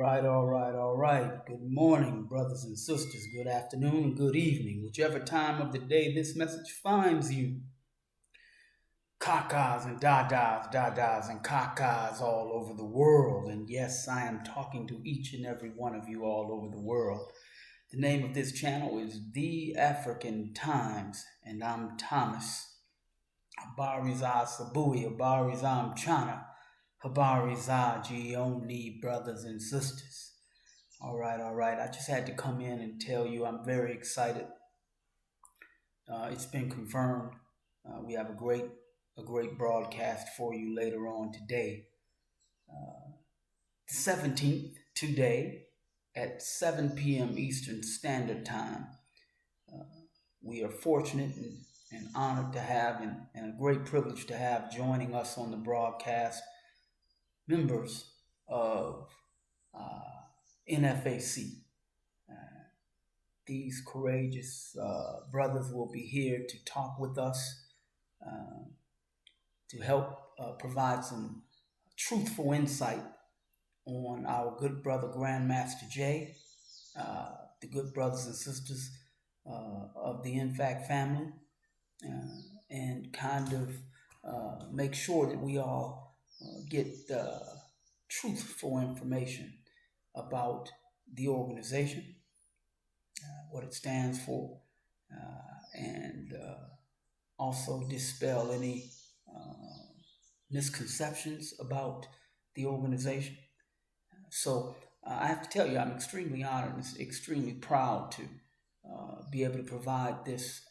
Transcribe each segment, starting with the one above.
All right. Good morning, brothers and sisters. Good afternoon and good evening, whichever time of the day this message finds you. Kakas and dadas and kakas all over the world. And yes, I am talking to each and every one of you all over the world. The name of this channel is The African Times, and I'm Thomas. Habariza Sabui, Habariza Mchana, Habariza Only brothers and sisters. All right. I just had to come in and tell you I'm very excited. It's been confirmed. We have a great broadcast for you later on today. The 17th, today, at 7 p.m. Eastern Standard Time. We are fortunate and honored to have and a great privilege to have joining us on the broadcast members of Nfac. These courageous brothers will be here to talk with us, to help provide some truthful insight on our good brother Grandmaster Jay, the good brothers and sisters of the Nfac family, and kind of make sure that we all get truthful information about the organization, what it stands for, and also dispel any misconceptions about the organization. So I have to tell you, I'm extremely honored and extremely proud to be able to provide this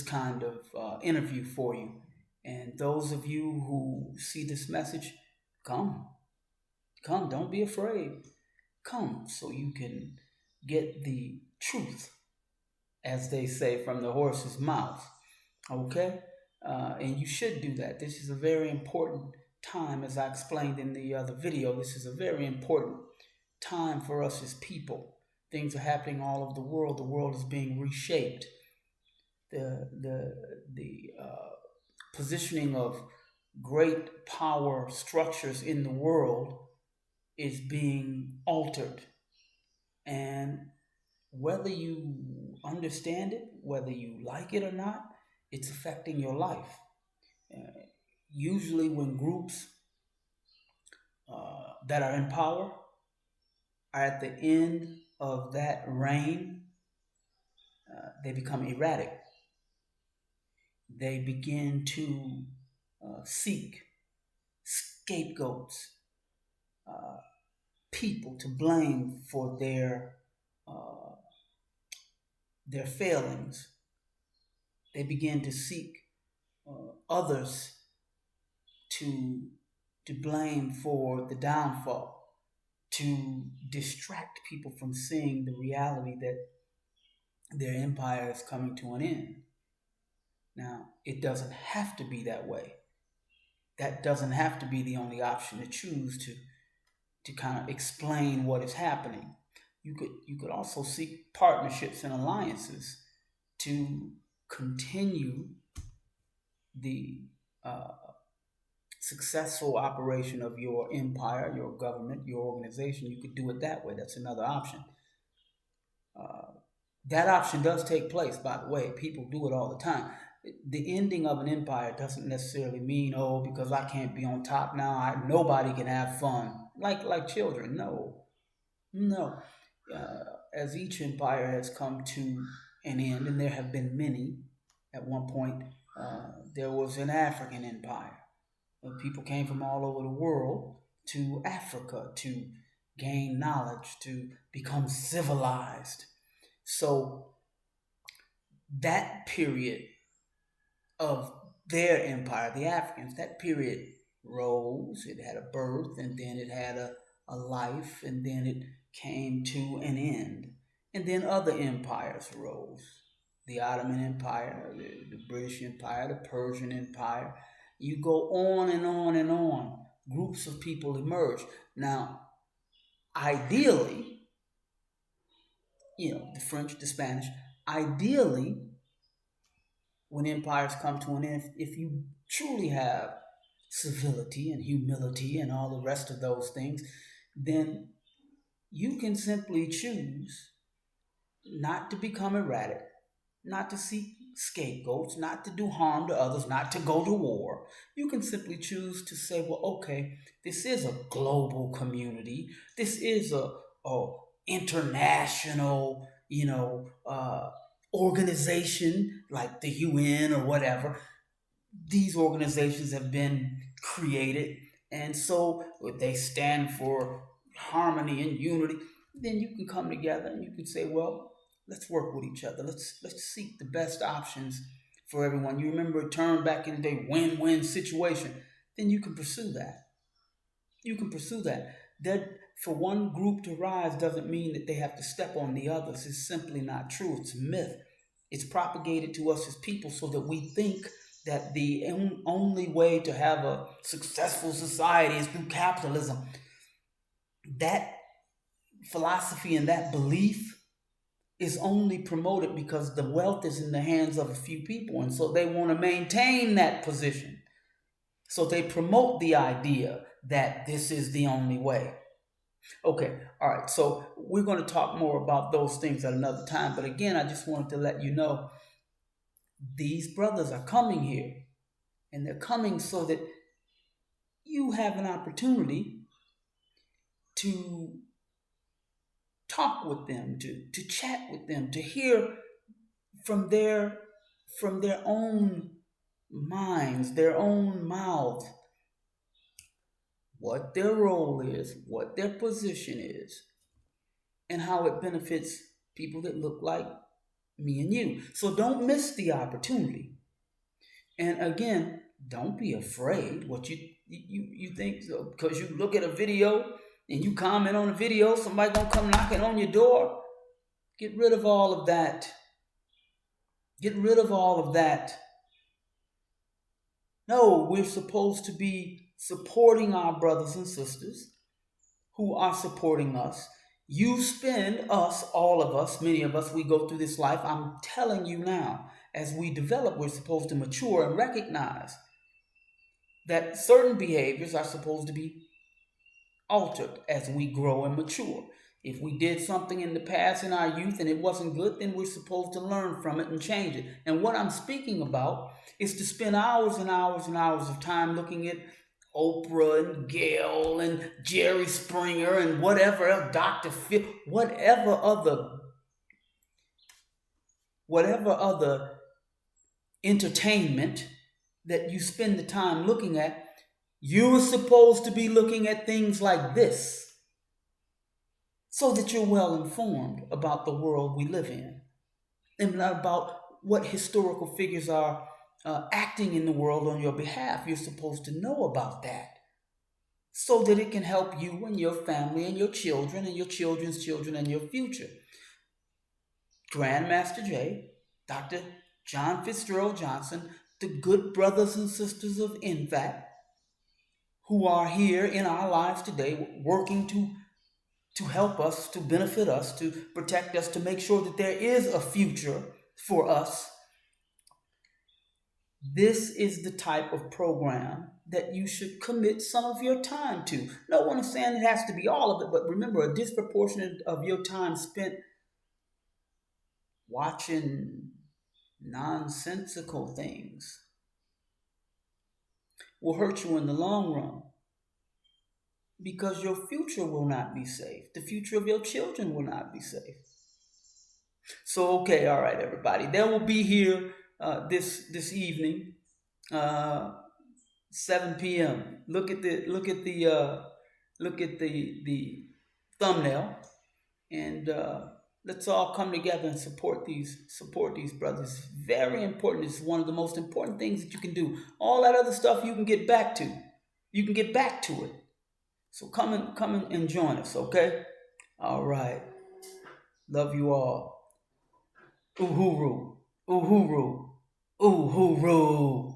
kind of interview for you. And those of you who see this message, come, don't be afraid. Come so you can get the truth, as they say, from the horse's mouth. Okay? And you should do that. This is a very important time, as I explained in the other video. This is a very important time for us as people. Things are happening all over the world. The world is being reshaped. The positioning of great power structures in the world is being altered. And whether you understand it, whether you like it or not, it's affecting your life. Usually when groups that are in power are at the end of that reign, they become erratic. They begin to seek scapegoats, people to blame for their failings. They begin to seek others to blame for the downfall, to distract people from seeing the reality that their empire is coming to an end. Now, it doesn't have to be that way. That doesn't have to be the only option to choose to kind of explain what is happening. You could also seek partnerships and alliances to continue the successful operation of your empire, your government, your organization. You could do it that way. That's another option. That option does take place, by the way. People do it all the time. The ending of an empire doesn't necessarily mean, because I can't be on top now, nobody can have fun. Like children. No. As each empire has come to an end, and there have been many, at one point, there was an African empire. People came from all over the world to Africa to gain knowledge, to become civilized. So that period of their empire, the Africans, that period rose. It had a birth, and then it had a life, and then it came to an end. And then other empires rose. The Ottoman Empire, the British Empire, the Persian Empire. You go on and on and on. Groups of people emerge. Now, ideally, the French, the Spanish, ideally, when empires come to an end, if you truly have civility and humility and all the rest of those things, then you can simply choose not to become erratic, not to seek scapegoats, not to do harm to others, not to go to war. You can simply choose to say, well, okay, this is a global community. This is a international, organization like the UN or whatever. These organizations have been created, and so they stand for harmony and unity. Then you can come together and you can say, well, let's work with each other. Let's seek the best options for everyone. You remember a term back in the day, win-win situation. Then you can pursue that. You can pursue that. That for one group to rise doesn't mean that they have to step on the others. It's simply not true. It's a myth. It's propagated to us as people so that we think that the only way to have a successful society is through capitalism. That philosophy and that belief is only promoted because the wealth is in the hands of a few people, and so they want to maintain that position. So they promote the idea that this is the only way. Okay, all right. So we're going to talk more about those things at another time. But again, I just wanted to let you know these brothers are coming here, and they're coming so that you have an opportunity to talk with them, to chat with them, to hear from their own minds, their own mouths, what their role is, what their position is, and how it benefits people that look like me and you. So don't miss the opportunity. And again, don't be afraid what you think, so because you look at a video and you comment on a video, somebody gonna come knocking on your door. Get rid of all of that. Get rid of all of that. No, we're supposed to be supporting our brothers and sisters who are supporting us. You spend us, all of us, many of us, we go through this life. I'm telling you now, as we develop, we're supposed to mature and recognize that certain behaviors are supposed to be altered as we grow and mature. If we did something in the past in our youth and it wasn't good, then we're supposed to learn from it and change it. And what I'm speaking about is to spend hours and hours and hours of time looking at Oprah and Gail and Jerry Springer and whatever else, Dr. Phil, whatever other entertainment that you spend the time looking at. You're supposed to be looking at things like this so that you're well informed about the world we live in and about what historical figures are acting in the world on your behalf. You're supposed to know about that so that it can help you and your family and your children and your children's children and your future. Grandmaster J, Dr. John Fitzgerald Johnson, the good brothers and sisters of Nfac, who are here in our lives today, working to help us, to benefit us, to protect us, to make sure that there is a future for us. This is the type of program that you should commit some of your time to. No one is saying it has to be all of it, but remember, a disproportionate of your time spent watching nonsensical things will hurt you in the long run because your future will not be safe. The future of your children will not be safe. So, okay, all right, everybody. They will be here this evening, 7 p.m. Look at the thumbnail, and let's all come together and support these brothers. Very important. It's one of the most important things that you can do. All that other stuff you can get back to. You can get back to it. So come and join us, okay? All right. Love you all. Uhuru. Uhuru. Uhuru.